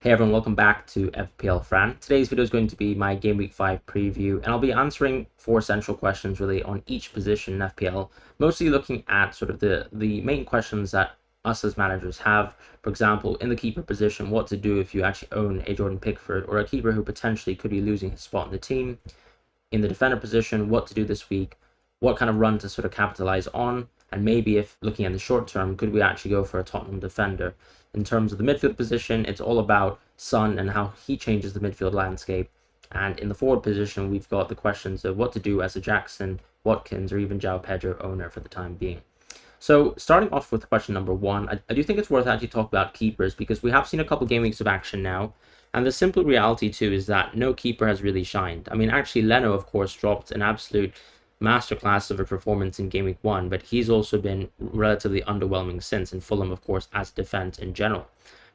Hey everyone, welcome back to FPL Fran. Today's video is going to be my Game Week 5 preview, and I'll be answering 4 central questions really on each position in FPL, mostly looking at sort of the main questions that us as managers have. For example, in the keeper position, what to do if you actually own a Jordan Pickford or a keeper who potentially could be losing his spot in the team. In the defender position, what to do this week, what kind of run to sort of capitalize on, and maybe if looking at the short term, could we actually go for a Tottenham defender? In terms of the midfield position, it's all about Son and how he changes the midfield landscape. And in the forward position, we've got the questions of what to do as a Jackson, Watkins, or even João Pedro owner for the time being. So starting off with question number one, I do think it's worth actually talking about keepers because we have seen a couple game weeks of action now. And the simple reality too is that no keeper has really shined. I mean, actually, Leno, of course, dropped an absolute masterclass of a performance in Game Week 1, but he's also been relatively underwhelming since, and Fulham, of course, as defense in general.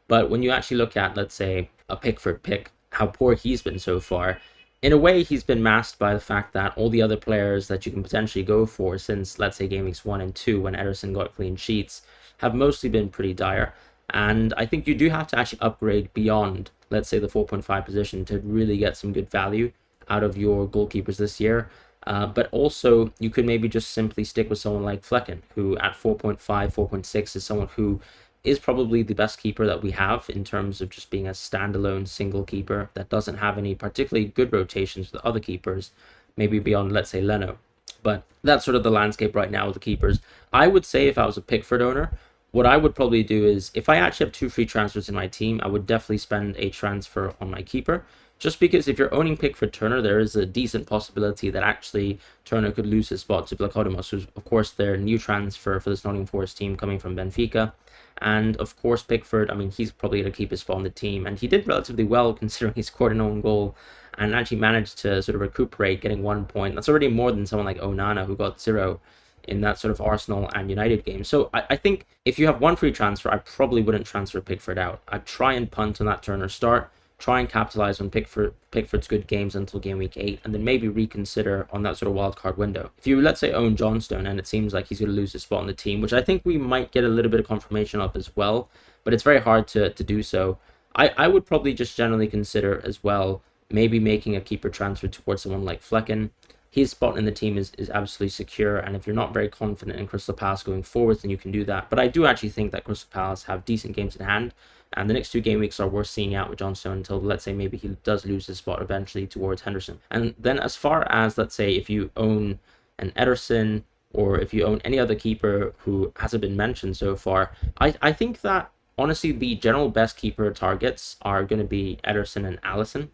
But when you actually look at, let's say, a Pickford pick, how poor he's been so far, in a way, he's been masked by the fact that all the other players that you can potentially go for since, let's say, Game Weeks 1 and 2, when Ederson got clean sheets, have mostly been pretty dire. And I think you do have to actually upgrade beyond, let's say, the 4.5 position to really get some good value out of your goalkeepers this year. But also, you could maybe just simply stick with someone like Flecken, who at 4.5, 4.6 is someone who is probably the best keeper that we have in terms of just being a standalone single keeper that doesn't have any particularly good rotations with other keepers, maybe beyond, let's say, Leno. But that's sort of the landscape right now with the keepers. I would say if I was a Pickford owner, what I would probably do is if I actually have 2 free transfers in my team, I would definitely spend a transfer on my keeper. Just because if you're owning Pickford Turner, there is a decent possibility that actually Turner could lose his spot to Blackodimos, who's of course their new transfer for this Nottingham Forest team coming from Benfica. And of course Pickford, I mean, he's probably going to keep his spot on the team, and he did relatively well considering he scored an own goal and actually managed to sort of recuperate, getting 1 point. That's already more than someone like Onana, who got 0 in that sort of Arsenal and United game. So I think if you have 1 free transfer, I probably wouldn't transfer Pickford out. I'd try and punt on that Turner start, try and capitalize on Pickford's good games until game week 8, and then maybe reconsider on that sort of wildcard window. If you, let's say, own Johnstone and it seems like he's going to lose his spot on the team, which I think we might get a little bit of confirmation of as well, but it's very hard to do so, I would probably just generally consider as well maybe making a keeper transfer towards someone like Flecken. His spot in the team is absolutely secure, and if you're not very confident in Crystal Palace going forwards, then you can do that. But I do actually think that Crystal Palace have decent games in hand, and the next 2 game weeks are worth seeing out with Johnstone until, let's say, maybe he does lose his spot eventually towards Henderson. And then as far as, let's say, if you own an Ederson or if you own any other keeper who hasn't been mentioned so far, I think that honestly the general best keeper targets are going to be Ederson and Alisson.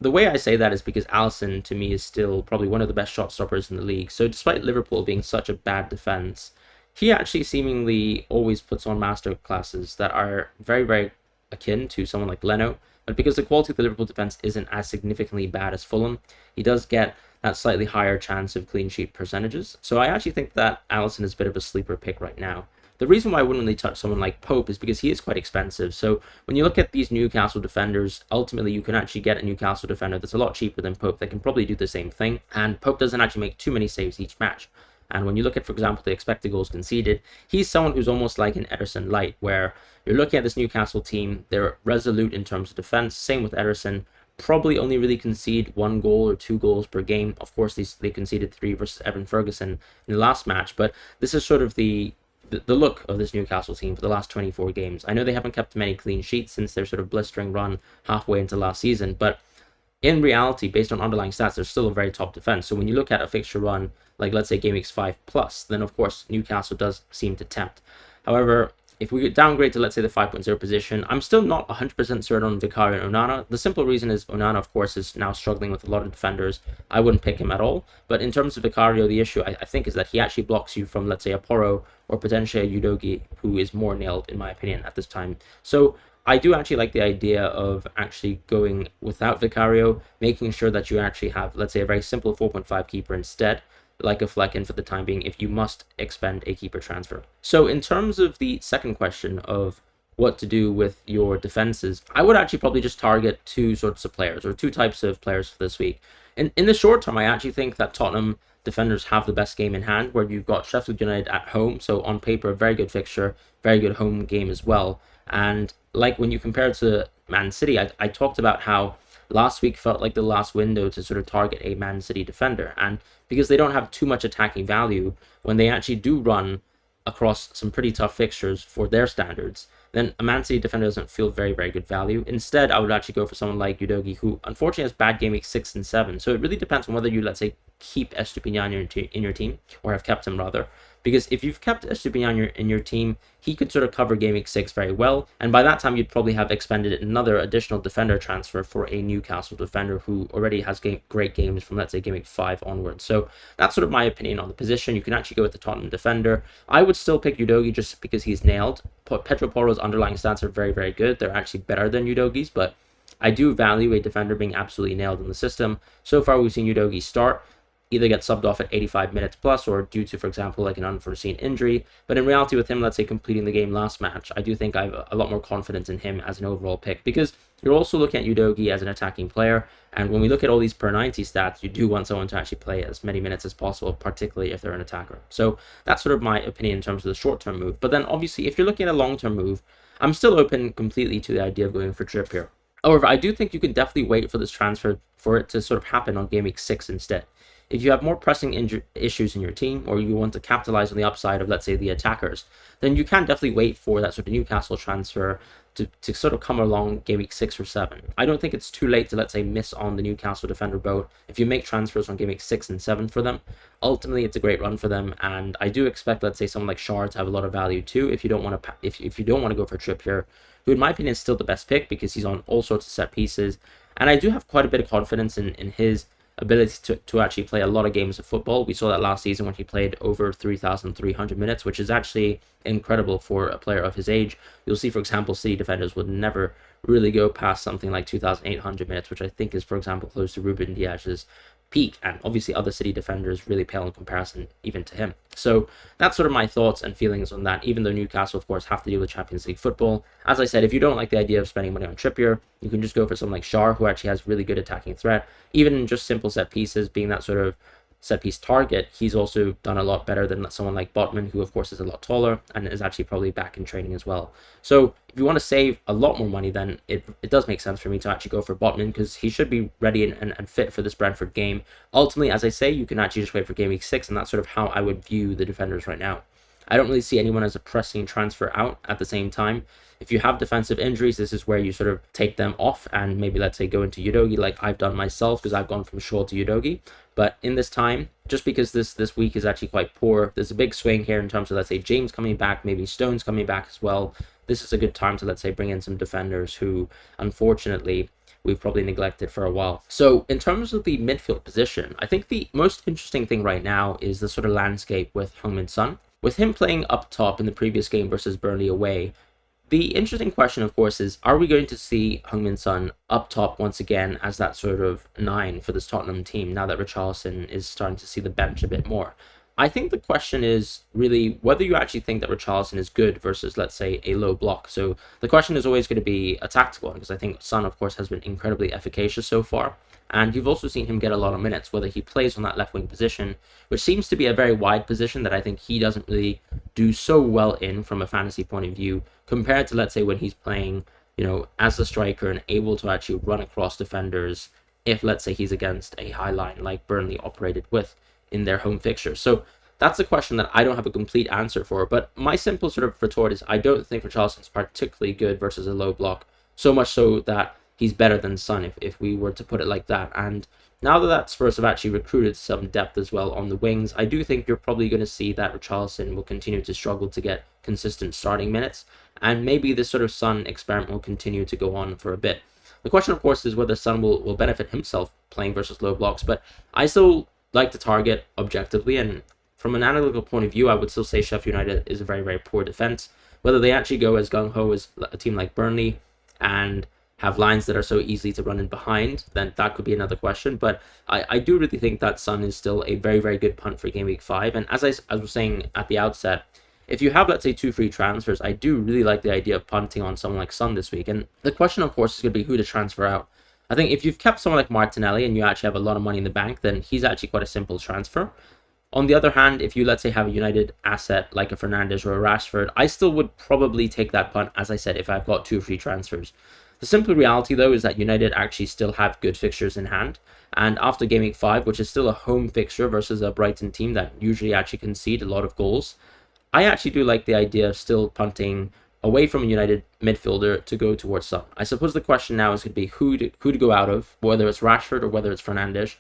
The way I say that is because Alisson, to me, is still probably one of the best shot stoppers in the league. So despite Liverpool being such a bad defense, he actually seemingly always puts on master classes that are very, very akin to someone like Leno. But because the quality of the Liverpool defense isn't as significantly bad as Fulham, he does get that slightly higher chance of clean sheet percentages. So I actually think that Alisson is a bit of a sleeper pick right now. The reason why I wouldn't really touch someone like Pope is because he is quite expensive. So when you look at these Newcastle defenders, ultimately you can actually get a Newcastle defender that's a lot cheaper than Pope that can probably do the same thing. And Pope doesn't actually make too many saves each match. And when you look at, for example, the expected goals conceded, he's someone who's almost like an Ederson light, where you're looking at this Newcastle team, they're resolute in terms of defense. Same with Ederson. Probably only really concede 1 goal or 2 goals per game. Of course, they conceded 3 versus Evan Ferguson in the last match, but this is sort of the look of this Newcastle team for the last 24 games. I know they haven't kept many clean sheets since their sort of blistering run halfway into last season, but in reality, based on underlying stats, they're still a very top defense. So when you look at a fixture run, like let's say Game Weeks 5 plus, then of course Newcastle does seem to tempt. However, if we downgrade to, let's say, the 5.0 position, I'm still not 100% certain on Vicario and Onana. The simple reason is Onana, of course, is now struggling with a lot of defenders. I wouldn't pick him at all. But in terms of Vicario, the issue, I think, is that he actually blocks you from, let's say, a Porro or potentially a Udogi, who is more nailed, in my opinion, at this time. So I do actually like the idea of actually going without Vicario, making sure that you actually have, let's say, a very simple 4.5 keeper instead, like a Flecken for the time being, if you must expend a keeper transfer. So in terms of the second question of what to do with your defenses, I would actually probably just target 2 sorts of players or 2 types of players for this week. In the short term, I actually think that Tottenham defenders have the best game in hand, where you've got Sheffield United at home, so on paper, a very good fixture, very good home game as well. And like when you compare it to Man City, I talked about how last week felt like the last window to sort of target a Man City defender. And because they don't have too much attacking value, when they actually do run across some pretty tough fixtures for their standards, then a Man City defender doesn't feel very, very good value. Instead, I would actually go for someone like Udogie, who unfortunately has bad game week 6 and 7. So it really depends on whether you, let's say, keep Estupinian in your team, or have kept him rather. Because if you've kept Estupinian in your team, he could sort of cover game week 6 very well. And by that time, you'd probably have expended another additional defender transfer for a Newcastle defender who already has great games from, let's say, game week 5 onwards. So that's sort of my opinion on the position. You can actually go with the Tottenham defender. I would still pick Udogie just because he's nailed. Pedro Porro's underlying stats are very, very good. They're actually better than Udogie's, but I do value a defender being absolutely nailed in the system. So far, we've seen Udogie start, either get subbed off at 85 minutes plus or due to, for example, like an unforeseen injury. But in reality, with him, let's say, completing the game last match, I do think I have a lot more confidence in him as an overall pick, because you're also looking at Udogie as an attacking player. And when we look at all these per 90 stats, you do want someone to actually play as many minutes as possible, particularly if they're an attacker. So that's sort of my opinion in terms of the short-term move. But then obviously, if you're looking at a long-term move, I'm still open completely to the idea of going for Trippier. However, I do think you can definitely wait for this transfer for it to sort of happen on game week 6 instead. If you have more pressing issues in your team, or you want to capitalize on the upside of, let's say, the attackers, then you can definitely wait for that sort of Newcastle transfer to sort of come along game week 6 or 7. I don't think it's too late to, let's say, miss on the Newcastle defender boat if you make transfers on game week 6 and 7 for them. Ultimately, it's a great run for them, and I do expect, let's say, someone like Shard to have a lot of value too. If you don't want to, if you don't want to go for Trippier, who in my opinion is still the best pick because he's on all sorts of set pieces, and I do have quite a bit of confidence in his ability to actually play a lot of games of football. We saw that last season when he played over 3,300 minutes, which is actually incredible for a player of his age. You'll see, for example, City defenders would never really go past something like 2,800 minutes, which I think is, for example, close to Ruben Dias's peak, and obviously other City defenders really pale in comparison even to him. So that's sort of my thoughts and feelings on that, even though Newcastle, of course, have to deal with Champions League football. As I said, if you don't like the idea of spending money on Trippier, you can just go for someone like Schär, who actually has really good attacking threat, even in just simple set pieces, being that sort of set piece target. He's also done a lot better than someone like Botman, who of course is a lot taller and is actually probably back in training as well. So if you want to save a lot more money, then it does make sense for me to actually go for Botman, because he should be ready and fit for this Brentford game. Ultimately, as I say, you can actually just wait for game week 6, and that's sort of how I would view the defenders right now. I don't really see anyone as a pressing transfer out at the same time. If you have defensive injuries, this is where you sort of take them off and maybe, let's say, go into Udogie like I've done myself, because I've gone from Shaw to Udogie. But in this time, just because this week is actually quite poor, there's a big swing here in terms of, let's say, James coming back, maybe Stones coming back as well. This is a good time to, let's say, bring in some defenders who, unfortunately, we've probably neglected for a while. So in terms of the midfield position, I think the most interesting thing right now is the sort of landscape with Heung-min Son. With him playing up top in the previous game versus Burnley away, the interesting question, of course, is, are we going to see Heung-min Son up top once again as that sort of 9 for this Tottenham team now that Richarlison is starting to see the bench a bit more? I think the question is really whether you actually think that Richarlison is good versus, let's say, a low block. So the question is always going to be a tactical one, because I think Son, of course, has been incredibly efficacious so far. And you've also seen him get a lot of minutes, whether he plays on that left wing position, which seems to be a very wide position that I think he doesn't really do so well in from a fantasy point of view, compared to, let's say, when he's playing, as a striker and able to actually run across defenders if, let's say, he's against a high line like Burnley operated with in their home fixture. So that's a question that I don't have a complete answer for, but my simple sort of retort is I don't think Richarlison's particularly good versus a low block, so much so that he's better than Son, if we were to put it like that. And now that Spurs have actually recruited some depth as well on the wings, I do think you're probably going to see that Richarlison will continue to struggle to get consistent starting minutes, and maybe this sort of Son experiment will continue to go on for a bit. The question, of course, is whether Son will benefit himself playing versus low blocks, but I still like to target objectively, and from an analytical point of view, I would still say Sheffield United is a very, very poor defense. Whether they actually go as gung-ho as a team like Burnley and have lines that are so easy to run in behind, then that could be another question. But I do really think that Son is still a very, very good punt for Game Week 5. And as I was saying at the outset, if you have, let's say, 2 free transfers, I do really like the idea of punting on someone like Son this week. And the question, of course, is going to be who to transfer out. I think if you've kept someone like Martinelli and you actually have a lot of money in the bank, then he's actually quite a simple transfer. On the other hand, if you, let's say, have a United asset like a Fernandes or a Rashford, I still would probably take that punt, as I said, if I've got two free transfers. The simple reality, though, is that United actually still have good fixtures in hand. And after Game Week 5, which is still a home fixture versus a Brighton team that usually actually concede a lot of goals, I actually do like the idea of still punting away from a United midfielder to go towards Son. I suppose the question now is going to be who to go out of, whether it's Rashford or whether it's Fernandes.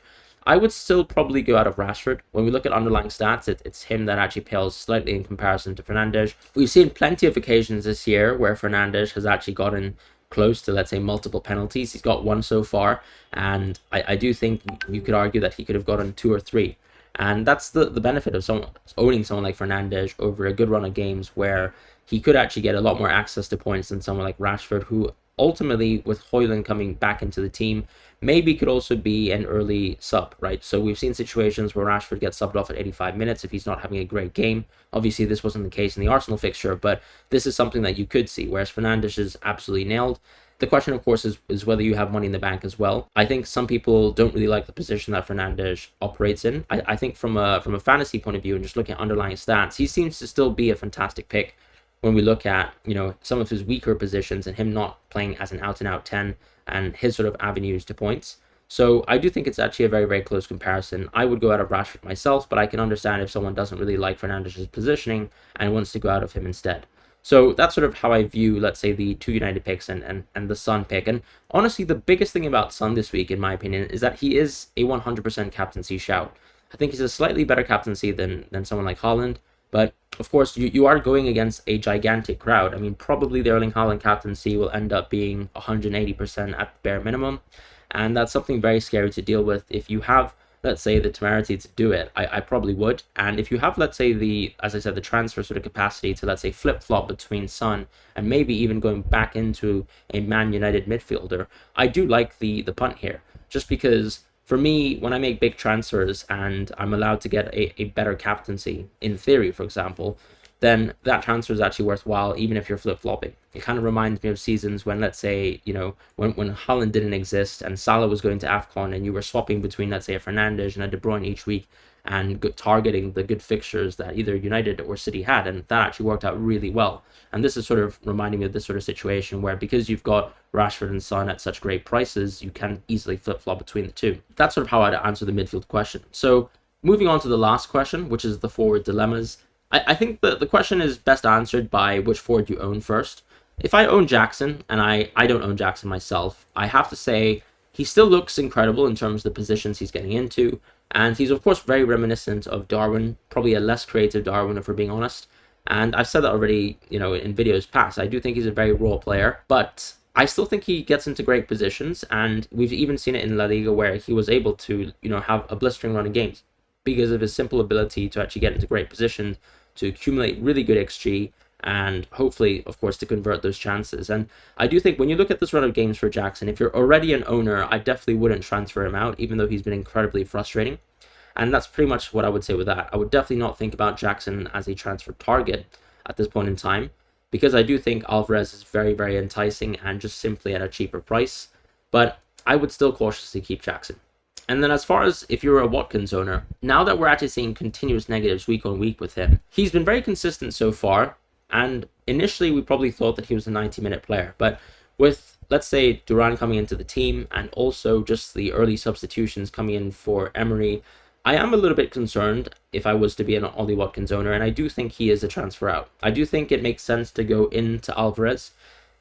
I would still probably go out of Rashford. When we look at underlying stats, it's him that actually pales slightly in comparison to Fernandes. We've seen plenty of occasions this year where Fernandes has actually gotten close to, let's say, multiple penalties. He's got one so far, and I do think you could argue that he could have gotten two or three. And that's the benefit of owning someone like Fernandes over a good run of games where he could actually get a lot more access to points than someone like Rashford, who ultimately, with Højlund coming back into the team, maybe could also be an early sub, right? So we've seen situations where Rashford gets subbed off at 85 minutes if he's not having a great game. Obviously, this wasn't the case in the Arsenal fixture, but this is something that you could see, whereas Fernandes is absolutely nailed. The question, of course, is whether you have money in the bank as well. I think some people don't really like the position that Fernandes operates in. I think from a fantasy point of view and just looking at underlying stats, he seems to still be a fantastic pick when we look at, some of his weaker positions and him not playing as an out-and-out 10 and his sort of avenues to points. So I do think it's actually a very, very close comparison. I would go out of Rashford myself, but I can understand if someone doesn't really like Fernandes' positioning and wants to go out of him instead. So that's sort of how I view, let's say, the two United picks and the Son pick. And honestly, the biggest thing about Son this week, in my opinion, is that he is a 100% captaincy shout. I think he's a slightly better captaincy than someone like Haaland. But of course, you are going against a gigantic crowd. I mean, probably the Erling Haaland captaincy will end up being 180% at the bare minimum. And that's something very scary to deal with. If you have, let's say, the temerity to do it, I probably would. And if you have, let's say, as I said, the transfer sort of capacity to, let's say, flip-flop between Son and maybe even going back into a Man United midfielder, I do like the punt here. Just because for me, when I make big transfers and I'm allowed to get a better captaincy, in theory, for example, then that transfer is actually worthwhile, even if you're flip-flopping. It kind of reminds me of seasons when, let's say, when Haaland didn't exist and Salah was going to AFCON and you were swapping between, let's say, a Fernandes and a De Bruyne each week and targeting the good fixtures that either United or City had, and that actually worked out really well. And this is sort of reminding me of this sort of situation where, because you've got Rashford and Son at such great prices, you can easily flip-flop between the two. That's sort of how I'd answer the midfield question. So moving on to the last question, which is the forward dilemmas. I think the question is best answered by which forward you own first. If I own Jackson, and I don't own Jackson myself, I have to say he still looks incredible in terms of the positions he's getting into. And he's, of course, very reminiscent of Darwin, probably a less creative Darwin, if we're being honest. And I've said that already, in videos past. I do think he's a very raw player, but I still think he gets into great positions. And we've even seen it in La Liga where he was able to, have a blistering run of games because of his simple ability to actually get into great positions, to accumulate really good XG, and hopefully, of course, to convert those chances. And I do think when you look at this run of games for Jackson, if you're already an owner, I definitely wouldn't transfer him out, even though he's been incredibly frustrating. And that's pretty much what I would say with that. I would definitely not think about Jackson as a transfer target at this point in time, because I do think Alvarez is very, very enticing and just simply at a cheaper price. But I would still cautiously keep Jackson. And then as far as if you're a Watkins owner, now that we're actually seeing continuous negatives week on week with him, he's been very consistent so far. And initially, we probably thought that he was a 90-minute player. But with, let's say, Duran coming into the team and also just the early substitutions coming in for Emery, I am a little bit concerned if I was to be an Ollie Watkins owner. And I do think he is a transfer out. I do think it makes sense to go into Alvarez.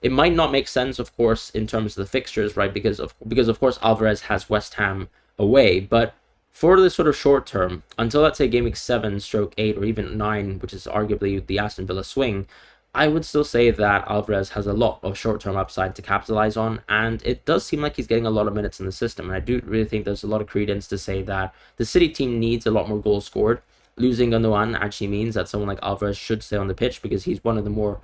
It might not make sense, of course, in terms of the fixtures, right? Because of course, Alvarez has West Ham away. But for the sort of short term, until let's say game week 7/8 or even 9, which is arguably the Aston Villa swing, I would still say that Alvarez has a lot of short-term upside to capitalize on, and it does seem like he's getting a lot of minutes in the system. And I do really think there's a lot of credence to say that the City team needs a lot more goals scored. Losing Gundogan actually means that someone like Alvarez should stay on the pitch because he's one of the more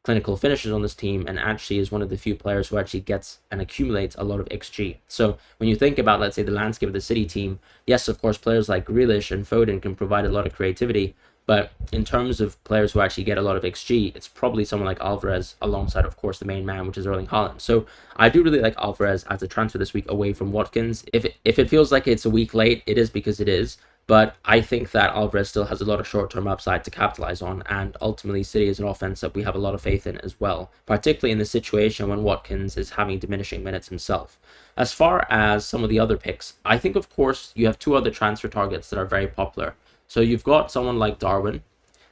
clinical finishers on this team and actually is one of the few players who actually gets and accumulates a lot of XG. So when you think about, let's say, the landscape of the City team, yes, of course, players like Grealish and Foden can provide a lot of creativity, but in terms of players who actually get a lot of XG, it's probably someone like Alvarez alongside, of course, the main man, which is Erling Haaland. So I do really like Alvarez as a transfer this week away from Watkins. If it feels like it's a week late, it is because it is. But I think that Alvarez still has a lot of short-term upside to capitalize on, and ultimately City is an offense that we have a lot of faith in as well, particularly in the situation when Watkins is having diminishing minutes himself. As far as some of the other picks, I think, of course, you have two other transfer targets that are very popular. So you've got someone like Darwin,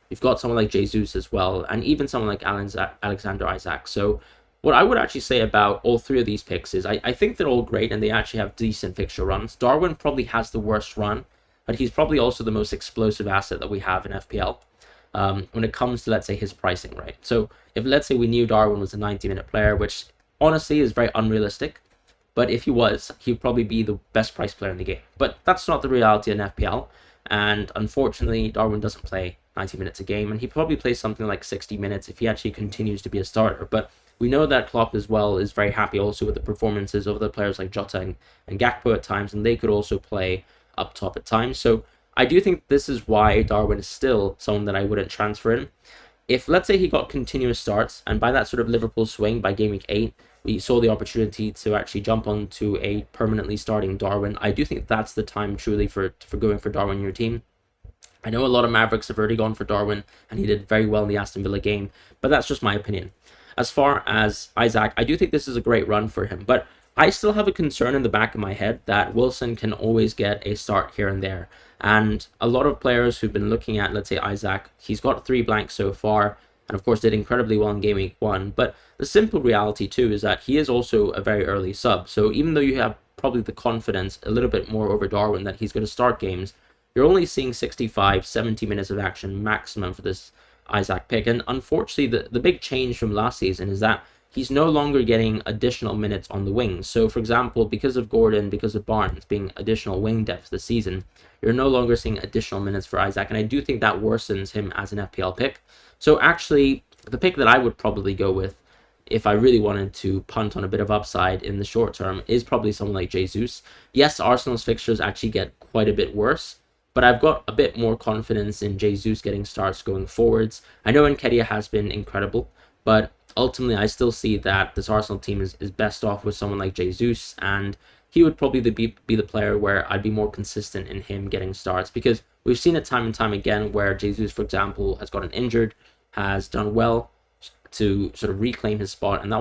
you've got someone like Jesus as well, and even someone like Alexander Isak. So what I would actually say about all three of these picks is I think they're all great and they actually have decent fixture runs. Darwin probably has the worst run, but he's probably also the most explosive asset that we have in FPL when it comes to, let's say, his pricing, right? So if, let's say, we knew Darwin was a 90-minute player, which honestly is very unrealistic, but if he was, he'd probably be the best price player in the game. But that's not the reality in FPL, and unfortunately, Darwin doesn't play 90 minutes a game, and he probably plays something like 60 minutes if he actually continues to be a starter. But we know that Klopp as well is very happy also with the performances of the players like Jota and Gakpo at times, and they could also play up top at times. So I do think this is why Darwin is still someone that I wouldn't transfer in. If, let's say, he got continuous starts, and by that sort of Liverpool swing by game week 8, we saw the opportunity to actually jump onto a permanently starting Darwin, I do think that's the time truly for going for Darwin in your team. I know a lot of Mavericks have already gone for Darwin, and he did very well in the Aston Villa game, but that's just my opinion. As far as Isak, I do think this is a great run for him, but I still have a concern in the back of my head that Wilson can always get a start here and there. And a lot of players who've been looking at, let's say, Isak, he's got 3 blanks so far, and of course did incredibly well in game week 1. But the simple reality too is that he is also a very early sub. So even though you have probably the confidence a little bit more over Darwin that he's going to start games, you're only seeing 65, 70 minutes of action maximum for this Isak pick. And unfortunately, the big change from last season is that he's no longer getting additional minutes on the wings. So, for example, because of Gordon, because of Barnes being additional wing depth this season, you're no longer seeing additional minutes for Isak. And I do think that worsens him as an FPL pick. So actually, the pick that I would probably go with, if I really wanted to punt on a bit of upside in the short term, is probably someone like Jesus. Yes, Arsenal's fixtures actually get quite a bit worse, but I've got a bit more confidence in Jesus getting starts going forwards. I know Nketiah has been incredible, but ultimately I still see that this Arsenal team is best off with someone like Jesus, and he would probably be the player where I'd be more consistent in him getting starts, because we've seen it time and time again where Jesus, for example, has gotten injured, has done well to sort of reclaim his spot, and that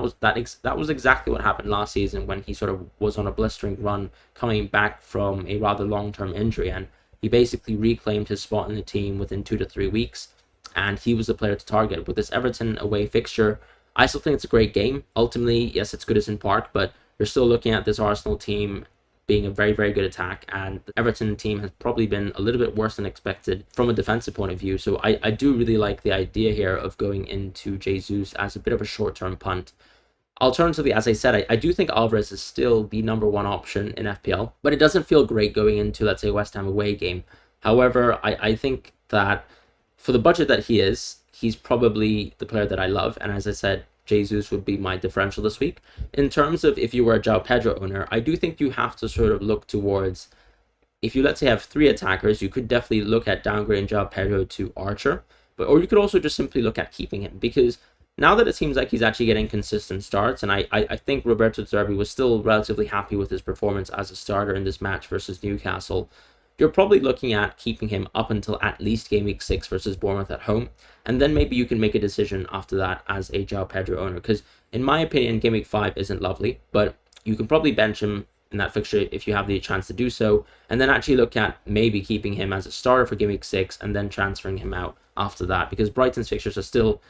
was exactly what happened last season when he sort of was on a blistering run coming back from a rather long-term injury, and he basically reclaimed his spot in the team within 2 to 3 weeks, and he was the player to target. With this Everton away fixture, I still think it's a great game. Ultimately, yes, it's Goodison Park, but you're still looking at this Arsenal team being a very, very good attack, and the Everton team has probably been a little bit worse than expected from a defensive point of view. So I do really like the idea here of going into Jesus as a bit of a short-term punt. Alternatively, as I said, I do think Alvarez is still the number 1 option in FPL, but it doesn't feel great going into, let's say, West Ham away game. However, I think that for the budget that he is, he's probably the player that I love, and as I said, Jesus would be my differential this week. In terms of if you were a João Pedro owner, I do think you have to sort of look towards, if you, let's say, have 3 attackers, you could definitely look at downgrading João Pedro to Archer, or you could also just simply look at keeping him, because now that it seems like he's actually getting consistent starts, and I think Roberto De Zerbi was still relatively happy with his performance as a starter in this match versus Newcastle, you're probably looking at keeping him up until at least game week 6 versus Bournemouth at home, and then maybe you can make a decision after that as a João Pedro owner, because in my opinion, game week 5 isn't lovely, but you can probably bench him in that fixture if you have the chance to do so, and then actually look at maybe keeping him as a starter for game week 6 and then transferring him out after that, because Brighton's fixtures are still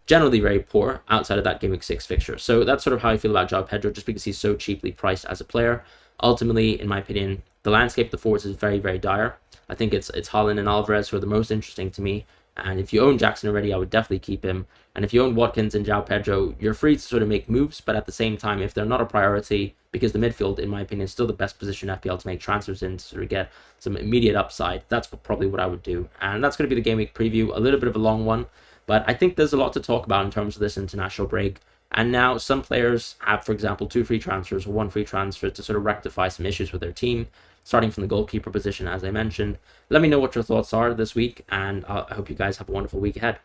generally very poor outside of that game week 6 fixture. So that's sort of how I feel about João Pedro, just because he's so cheaply priced as a player. Ultimately, in my opinion, the landscape of the forwards is very, very dire. I think it's Haaland and Alvarez who are the most interesting to me. And if you own Jackson already, I would definitely keep him. And if you own Watkins and João Pedro, you're free to sort of make moves, but at the same time, if they're not a priority, because the midfield, in my opinion, is still the best position FPL to make transfers in to sort of get some immediate upside, that's probably what I would do. And that's going to be the game week preview, a little bit of a long one, but I think there's a lot to talk about in terms of this international break. And now some players have, for example, 2 free transfers or 1 free transfer to sort of rectify some issues with their team, starting from the goalkeeper position, as I mentioned. Let me know what your thoughts are this week, and I hope you guys have a wonderful week ahead.